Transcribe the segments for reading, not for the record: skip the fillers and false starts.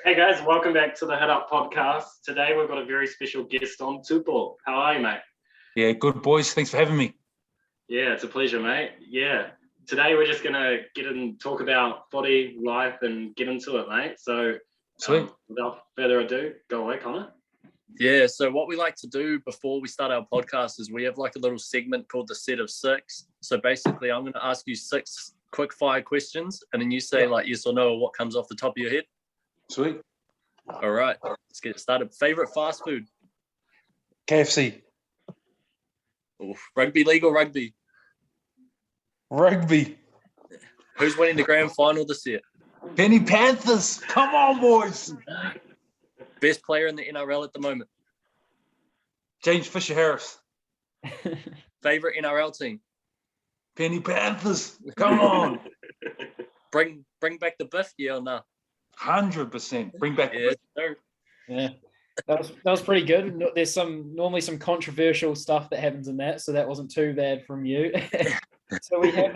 Hey guys, welcome back to the Head Up podcast. Today we've got a very special guest on, Tupou. How are you, mate? Yeah, good boys. Thanks for having me. Yeah, it's a pleasure, mate. Yeah. Today we're just going to get in and talk about footy, life, and get into it, mate. So Sweet. Without further ado, go away, Connor. Yeah, so what we like to do before we start our podcast is we have like a little segment called the set of six. So basically, I'm going to ask you 6 quick fire questions, and then you say like yes or no or what comes off the top of your head. Sweet. All right, let's get started. Favorite fast food? KFC. Oof. Rugby league or rugby? Rugby. Who's winning the grand final this year? Penny Panthers. Come on, boys. Best player in the NRL at the moment? James Fisher-Harris. Favorite NRL team? Penny Panthers. Come on. Bring back the Biff, yeah or no? 100%. Bring back Yeah, the Yeah, that was pretty good. There's normally some controversial stuff that happens in that, so that wasn't too bad from you. So we have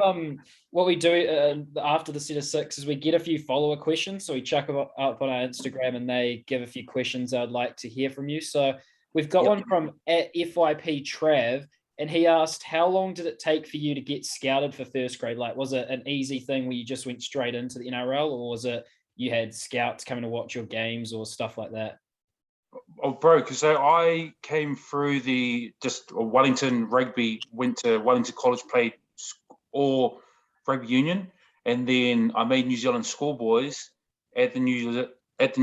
what we do after the set of 6 is we get a few follower questions. So we chuck them up on our Instagram and they give a few questions I'd like to hear from you. So we've got one from @FYP Trav, and he asked, how long did it take for you to get scouted for first grade? Like, was it an easy thing where you just went straight into the NRL, or was it you had scouts coming to watch your games or stuff like that? Oh, bro, because I came through just Wellington rugby, went to Wellington College, played or rugby union, and then I made New Zealand Schoolboys. At the New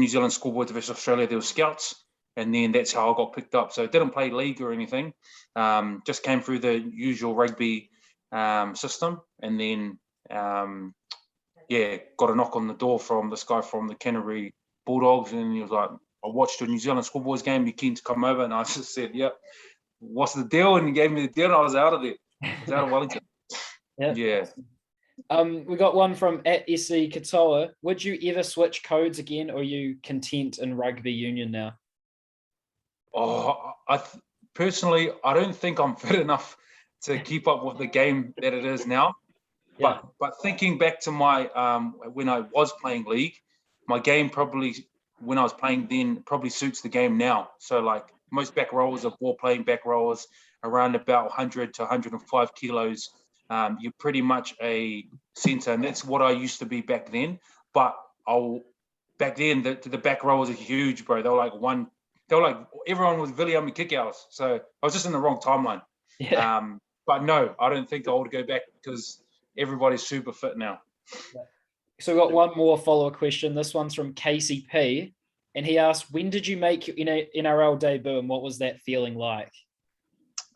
Zealand Schoolboys Division of Australia, there were scouts, and then that's how I got picked up. So I didn't play league or anything, just came through the usual rugby system, and then got a knock on the door from this guy from the Canterbury Bulldogs, and he was like, I watched a New Zealand Schoolboys game, you keen to come over? And I just said, yep. What's the deal? And he gave me the deal, and I was out of there. I was out of Wellington. Yeah. We got one from @SE Katoa. Would you ever switch codes again, or are you content in rugby union now? Oh, personally, I don't think I'm fit enough to keep up with the game that it is now. Yeah. But thinking back to my when I was playing league, my game probably when I was playing then probably suits the game now. So like most back rowers are ball playing back rowers around about 100 to 105 kilos. You're pretty much a centre, and that's what I used to be back then. But back then the back rowers are huge, bro. They were like everyone was William kickouts. So I was just in the wrong timeline. Yeah. But no, I don't think I would go back because everybody's super fit now. So we've got one more follower question. This one's from KCP, and he asked, when did you make your NRL debut, and what was that feeling like?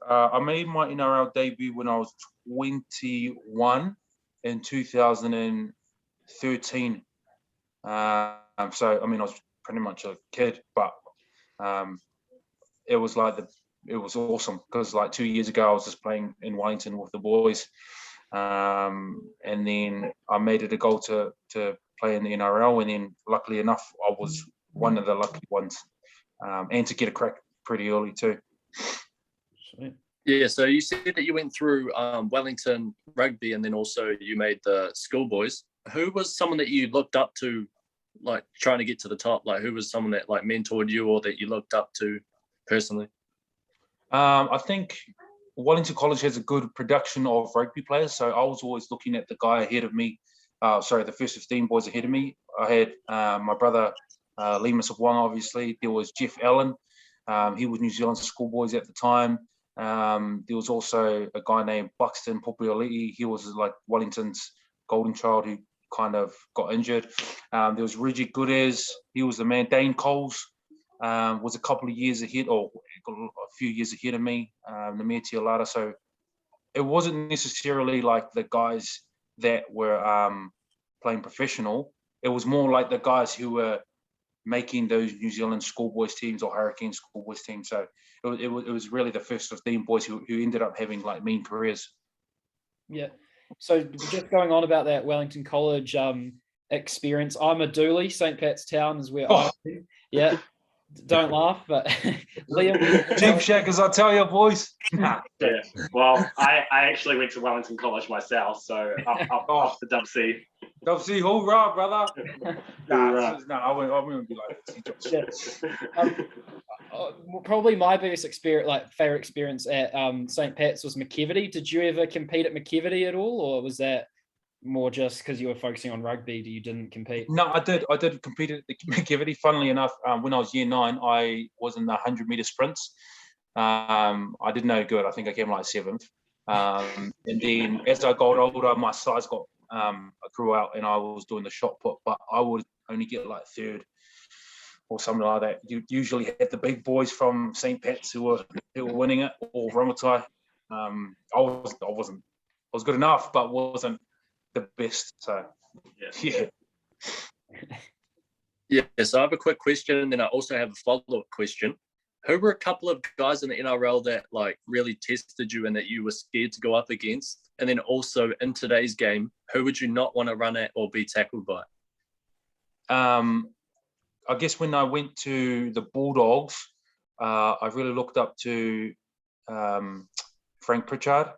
I made my NRL debut when I was 21 in 2013. So, I mean, I was pretty much a kid, but it was awesome because like 2 years ago, I was just playing in Wellington with the boys. And then I made it a goal to play in the NRL, and then luckily enough, I was one of the lucky ones, and to get a crack pretty early too. Sweet. Yeah, so you said that you went through Wellington rugby, and then also you made the Schoolboys. Who was someone that you looked up to, like trying to get to the top? Like who was someone that like mentored you or that you looked up to personally? I think Wellington College has a good production of rugby players, so I was always looking at the guy ahead of me. The first 15 boys ahead of me. I had my brother Tupou Sopoaga, obviously. There was Jeff Allen. He was New Zealand Schoolboys at the time. There was also a guy named Buxton Popioliti. He was like Wellington's golden child who kind of got injured. There was Reggie Goodez. He was the man. Dane Coles was a couple of years ahead, or a few years ahead of me. Namir Tialata. So it wasn't necessarily like the guys that were playing professional. It was more like the guys who were making those New Zealand Schoolboys teams or Hurricane Schoolboys teams. So it was really the first 15 boys who ended up having like mean careers. Yeah. So just going on about that Wellington College experience, I'm a Dooley. St. Pat's Town is where I'm. Yeah. Don't laugh, but Liam. Cheap shackers, I tell you, boys. Yeah. Well, I actually went to Wellington College myself, so up off the Dub C. WC, hoorah, brother. Hoorah. I wouldn't be like this. Probably my biggest experience, like favorite experience at St. Pat's was McKevity. Did you ever compete at McKevity at all, or was that more just because you were focusing on rugby, you didn't compete? No, I did compete at McKevity. Funnily enough, when I was year 9, I was in the 100-meter sprints. I did no good. I think I came like 7th. And then as I got older, my size I grew out, and I was doing the shot put, but I would only get like 3rd or something like that. You usually had the big boys from St. Pat's who were winning it, or Ramatai. I was good enough, but wasn't the best. So yeah. Yeah, so I have a quick question, and then I also have a follow-up question. Who were a couple of guys in the NRL that like really tested you and that you were scared to go up against? And then also in today's game, who would you not want to run at or be tackled by? I guess when I went to the Bulldogs, I really looked up to Frank Pritchard.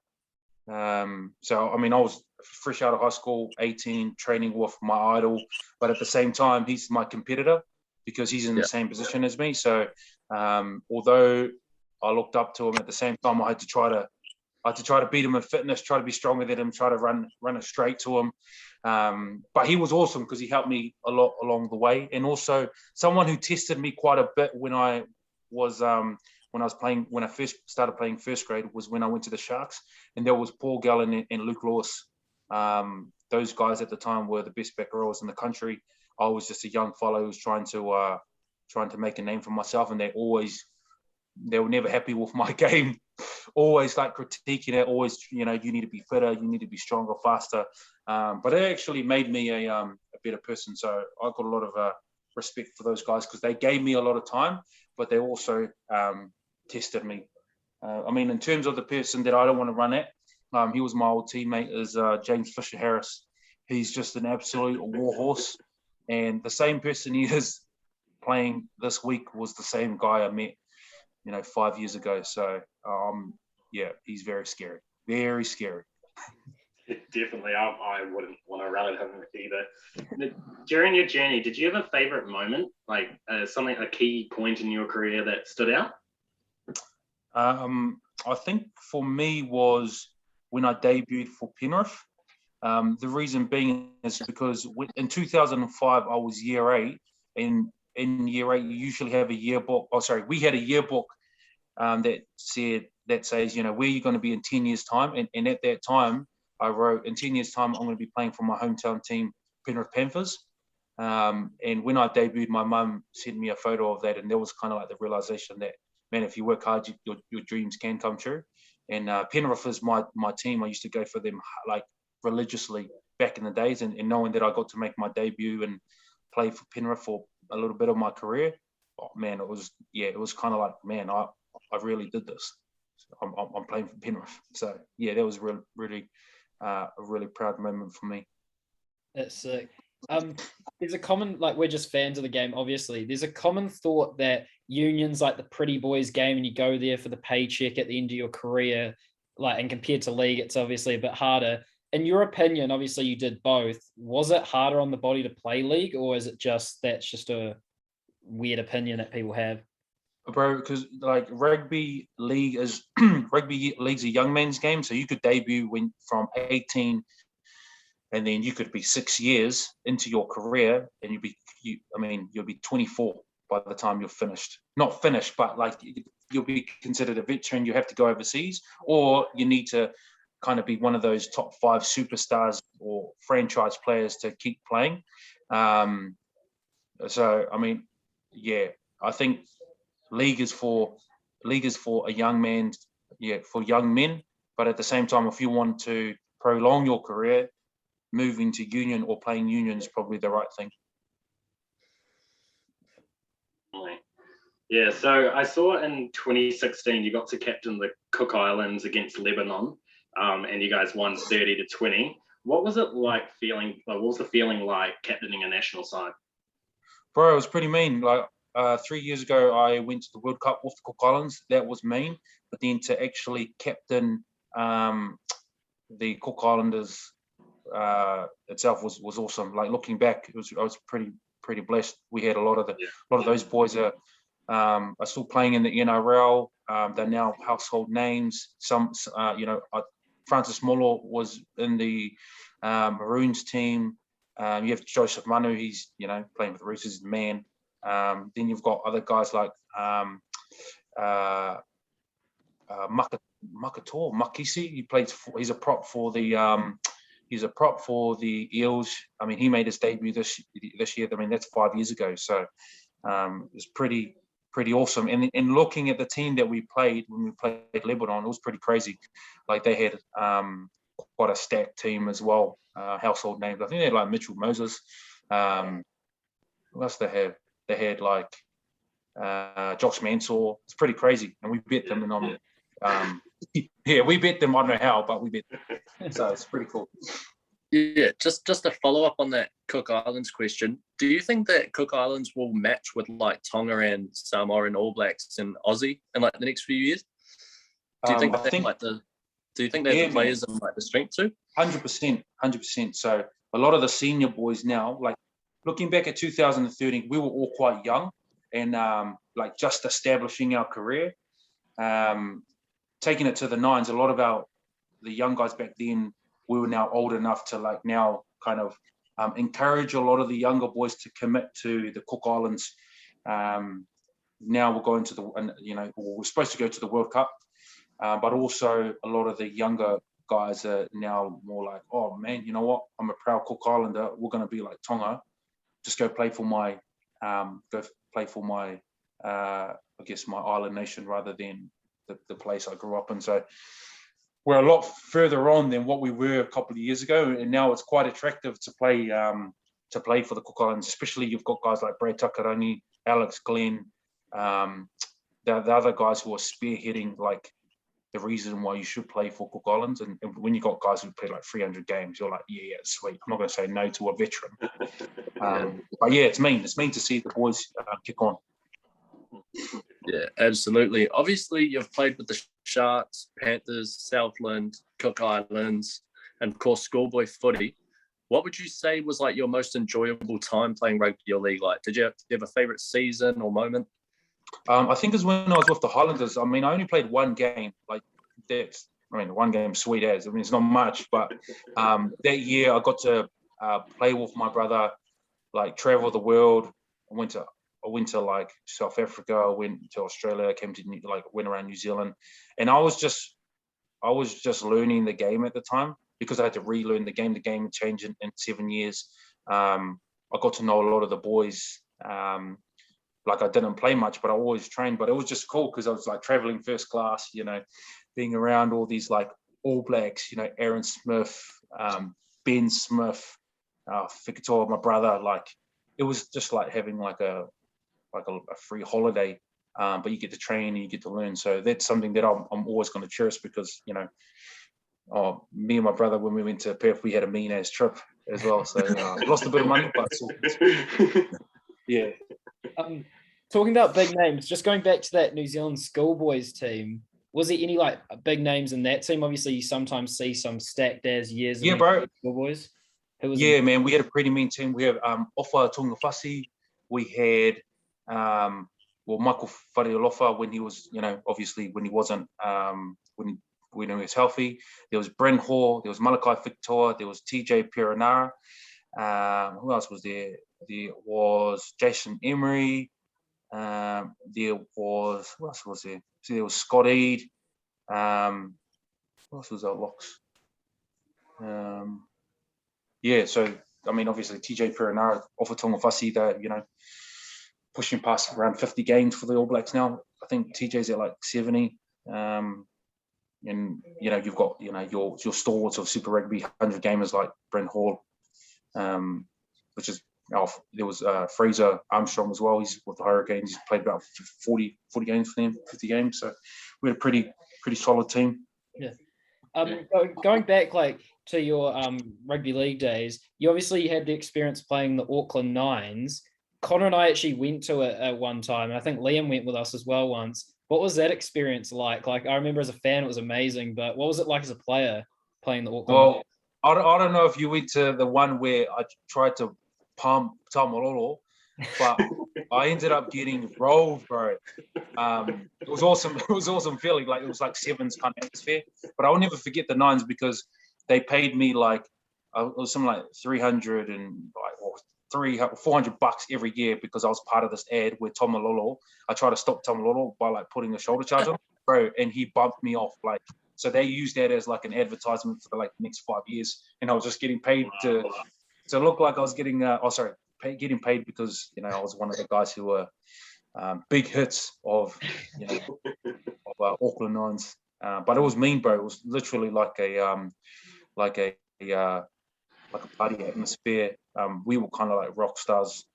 So, I mean, I was fresh out of high school, 18, training with my idol, but at the same time, he's my competitor because he's in the same position as me. So, although I looked up to him, at the same time, I had to try to beat him in fitness, try to be stronger than him, try to run it straight to him. But he was awesome because he helped me a lot along the way, and also someone who tested me quite a bit when I first started playing first grade was when I went to the Sharks, and there was Paul Gallen and Luke Lewis. Those guys at the time were the best back rowers in the country. I was just a young fellow who was trying to make a name for myself, and they were never happy with my game. Always like critiquing it. Always, you need to be fitter, you need to be stronger, faster. But it actually made me a better person. So I got a lot of respect for those guys because they gave me a lot of time, but they also tested me. I mean, in terms of the person that I don't want to run at, he was my old teammate, is James Fisher Harris. He's just an absolute warhorse, and the same person he is playing this week was the same guy I met 5 years ago. So he's very scary, very scary. Definitely, I wouldn't want to run at him either. During your journey, did you have a favorite moment, like a key point in your career that stood out? I think for me was when I debuted for Penrith. The reason being is because in 2005 I was year 8, and in year 8 you usually have a yearbook. We had a yearbook that says where you're going to be in 10 years time, and at that time I wrote, in 10 years time I'm going to be playing for my hometown team, Penrith Panthers. And when I debuted, my mum sent me a photo of that, and there was kind of like the realization that, man, if you work hard, your dreams can come true. And Penrith is my team. I used to go for them like religiously back in the days, and knowing that I got to make my debut and play for Penrith for a little bit of my career, oh man, it was kind of like, man, I really did this. So I'm playing for Penrith. So yeah, that was really a really proud moment for me. That's sick. There's a common, like, we're just fans of the game, obviously. There's a common thought that unions like the pretty boys game, and you go there for the paycheck at the end of your career, like, and compared to league, it's obviously a bit harder. In your opinion, obviously you did both. Was it harder on the body to play league, or is it that's just a weird opinion that people have? Bro, because like rugby league's a young man's game, so you could debut from 18, and then you could be 6 years into your career, and you'll be 24 by the time you're finished. Not finished, but like you'll be considered a veteran. You have to go overseas, or you need to kind of be one of those top 5 superstars or franchise players to keep playing. So I mean, yeah, I think league is for a young man, for young men. But at the same time, if you want to prolong your career, moving to union or playing union is probably the right thing. Yeah, so I saw in 2016 you got to captain the Cook Islands against Lebanon, and you guys won 30-20. What was it like what was the feeling like captaining a national side? Bro, it was pretty mean. Like 3 years ago, I went to the World Cup with the Cook Islands. That was mean. But then to actually captain the Cook Islanders itself was awesome. Like looking back, I was pretty blessed. We had a lot of those boys are still playing in the NRL. They're now household names. Francis Molo was in the Maroons team. You have Joseph Manu. He's playing with the Roosters, the man. Then you've got other guys like Makisi. He's a prop for the Eels. I mean, he made his debut this year. I mean, that's 5 years ago. So it's pretty awesome. And looking at the team that we played when we played Lebanon, it was pretty crazy. Like they had quite a stacked team as well. Household names. I think they had like Mitchell Moses. What else they have? They had like Josh Mansour. It's pretty crazy, and we bet them. And we bet them. I don't know how, but we bet them. So it's pretty cool. Yeah, just to follow up on that Cook Islands question, do you think that Cook Islands will match with like Tonga and Samoa and All Blacks and Aussie in like the next few years? Do you think do you think they have the players and like the strength to? 100%. So a lot of the senior boys now, like looking back at 2013, we were all quite young and like just establishing our career. Taking it to the nines, a lot of the young guys back then, we were now old enough to like now kind of encourage a lot of the younger boys to commit to the Cook Islands. Now we're going to we're supposed to go to the World Cup, but also a lot of the younger guys are now more like, oh man, you know what? I'm a proud Cook Islander. We're going to be like Tonga. Just go play for my, I guess my island nation rather than the place I grew up in. So we're a lot further on than what we were a couple of years ago, and now it's quite attractive to play for the Cook Islands. Especially you've got guys like Brad Takarangi, Alex Glenn, the other guys who are spearheading like the reason why you should play for Cook Islands. And when you got guys who play like 300 games, you're like, yeah, sweet. I'm not going to say no to a veteran. But yeah, it's mean to see the boys kick on. Yeah, absolutely. Obviously, you've played with the Sharks, Panthers, Southland, Cook Islands, and of course, schoolboy footy. What would you say was like your most enjoyable time playing rugby league? Like, did you have a favourite season or moment? I think it's when I was with the Highlanders. I mean, I only played one game. Like that's, one game, sweet as. I mean, it's not much, but that year I got to play with my brother, like travel the world. I went to like South Africa. I went to Australia. Went around New Zealand, and I was just learning the game at the time because I had to relearn the game. The game changed in 7 years. I got to know a lot of the boys. Like I didn't play much, but I always trained. But it was just cool because I was like traveling first class, being around all these like All Blacks, Aaron Smith, Ben Smith, Fikator, my brother. Like it was just like having like a free holiday, but you get to train and you get to learn. So that's something that I'm always going to cherish because me and my brother, when we went to Perth, we had a mean ass trip as well. So lost a bit of money, but yeah. Talking about big names, just going back to that New Zealand schoolboys team, was there any like big names in that team? Obviously, you sometimes see some stacked as years. Yeah, bro. Schoolboys. Man, we had a pretty mean team. We have Ofa Tongafasi. We had Michael Whareolofa when he was, obviously when he wasn't when he was healthy. There was Bryn Hall. There was Malakai Victor. There was TJ Perenara. Who else was there? There was Jason Emery. There was, who else was there? So there was Scott Eade. Who else was our locks? So I mean, obviously TJ Perenara, Ofa Tongafasi, they're pushing past around 50 games for the All Blacks now. I think TJ's at like 70. And you've got your stalwarts of Super Rugby 100 gamers like Brent Hall, which is there was Fraser Armstrong as well. He's with the Hurricanes. He's played about 40 games for them, 50 games. So we had a pretty solid team. Yeah. Going back like to your rugby league days, you obviously had the experience playing the Auckland Nines. Connor and I actually went to it at one time, and I think Liam went with us as well once. What was that experience like? Like I remember as a fan, it was amazing, but what was it like as a player playing the Auckland? Well, I don't know if you went to the one where I tried to pump Tamalolo, but I ended up getting rolled, bro. It was awesome. It was awesome feeling. Like it was like sevens kind of atmosphere. But I'll never forget the nines because they paid me like it was something like 300 and like or 400 bucks every year because I was part of this ad where Tamalolo. I tried to stop Tamalolo by like putting a shoulder charge on, bro, and he bumped me off like. So they used that as like an advertisement for like the next 5 years, and I was just getting paid to look like I was getting getting paid because I was one of the guys who were big hits of Auckland Nines. But it was mean, bro. It was literally like a party atmosphere. We were kind of like rock stars.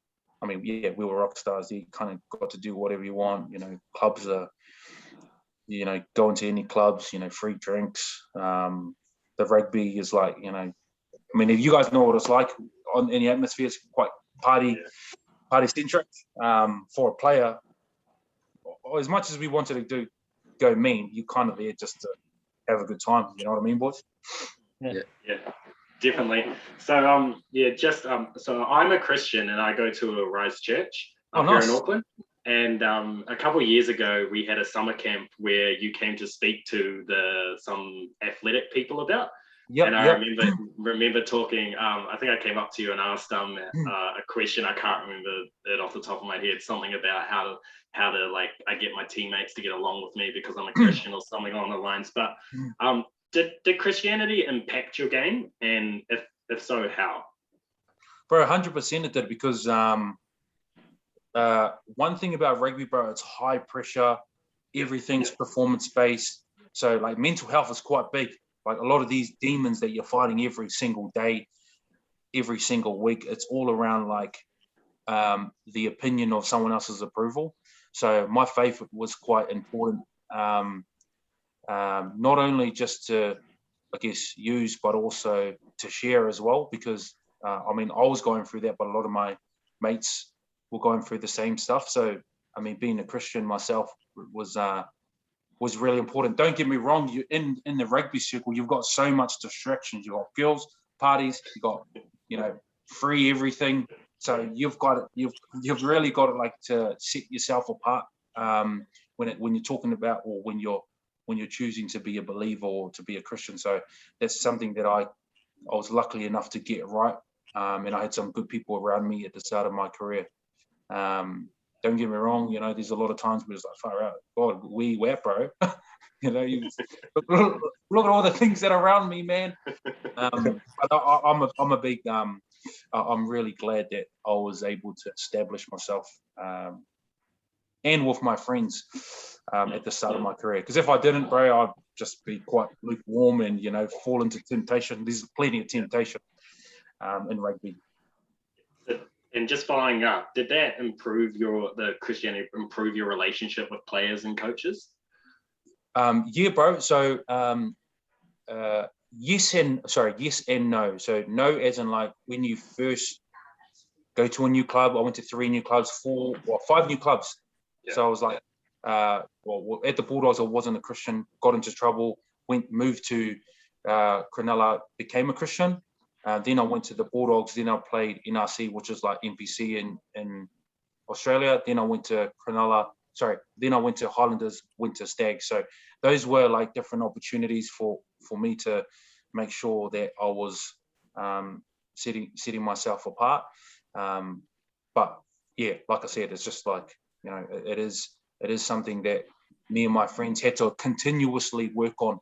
I mean, yeah, we were rock stars. You kind of got to do whatever you want. Clubs are. Go into any clubs, free drinks. The rugby is like, I mean, if you guys know what it's like in the atmosphere, it's quite party centric. For a player, as much as we wanted to go mean, you kind of there just to have a good time. You know what I mean, boys? Yeah, definitely. So, so I'm a Christian and I go to a Rise Church here in Auckland. And a couple of years ago, we had a summer camp where you came to speak to some athletic people about. Yep, and I remember talking. I think I came up to you and asked a question. I can't remember it off the top of my head. Something about how to like I get my teammates to get along with me because I'm a Christian or something along the lines. But did Christianity impact your game? And if so, how? Bro, 100% it did because. One thing about rugby, bro, it's high pressure. Everything's performance based. So like mental health is quite big. Like a lot of these demons that you're fighting every single day, every single week, it's all around like the opinion of someone else's approval. So my faith was quite important. Not only just to, I guess, use, but also to share as well. Because I mean, I was going through that, but a lot of my mates were going through the same stuff. So, I mean, being a Christian myself was really important. Don't get me wrong. You in the rugby circle, you've got so much distractions. You've got girls, parties. You got free everything. So you've really got to like to set yourself apart when you're talking about or when you're choosing to be a believer or to be a Christian. So that's something that I was lucky enough to get right. And I had some good people around me at the start of my career. Don't get me wrong, there's a lot of times where it's like, far out, God, where you at, bro? You look at all the things that are around me, man. But I'm a big, I'm really glad that I was able to establish myself and with my friends at the start of my career. Because if I didn't, bro, I'd just be quite lukewarm and, fall into temptation. There's plenty of temptation in rugby. And just following up, did that the Christianity improve your relationship with players and coaches? Yeah, bro. So yes and no. So no, as in like when you first go to a new club. I went to 3 new clubs, 5 new clubs. Yeah. So I was like, at the Bulldogs, I wasn't a Christian. Got into trouble. Moved to Cronulla, became a Christian. Then I went to the Bulldogs. Then I played NRC, which is like NPC in Australia. Then I went to Cronulla. Then I went to Highlanders, went to Stags. So those were like different opportunities for me to make sure that I was setting myself apart. But yeah, like I said, it's just like, it is something that me and my friends had to continuously work on.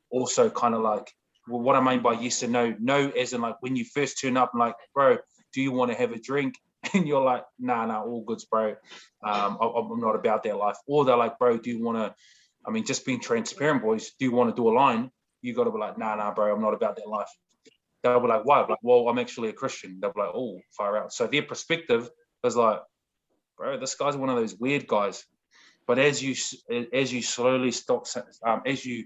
Also kind of like, well, what I mean by yes and no, no as in like when you first turn up, I'm like, bro, do you want to have a drink? And you're like, nah, all goods, bro. I'm not about that life. Or they're like, bro, do you want to, just being transparent, boys, do you want to do a line? You got to be like, nah, bro, I'm not about that life. They'll be like, why? Like, well, I'm actually a Christian. They'll be like, oh, far out. So their perspective is like, bro, this guy's one of those weird guys. But as you slowly stop, as you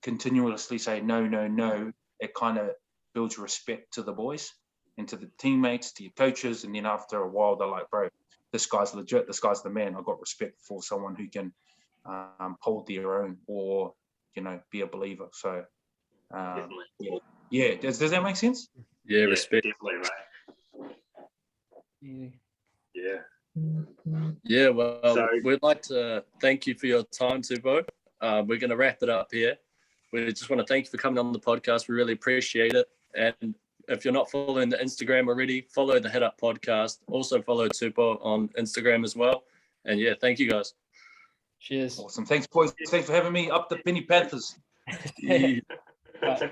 continuously say no, it kind of builds respect to the boys and to the teammates, to your coaches, and then after a while they're like, bro, this guy's legit, this guy's the man. I've got respect for someone who can hold their own or be a believer. So Yeah, does that make sense? Yeah, respect. Definitely, right. Yeah. Yeah, well, So- we'd like to thank you for your time, Tupou. We're going to wrap it up here. We just want to thank you for coming on the podcast. We really appreciate it. And if you're not following the Instagram already, follow the Head Up Podcast. Also follow Tupou on Instagram as well. And yeah, thank you guys. Cheers. Awesome. Thanks, boys. Thanks for having me. Up the Penny Panthers. Yeah. Bye.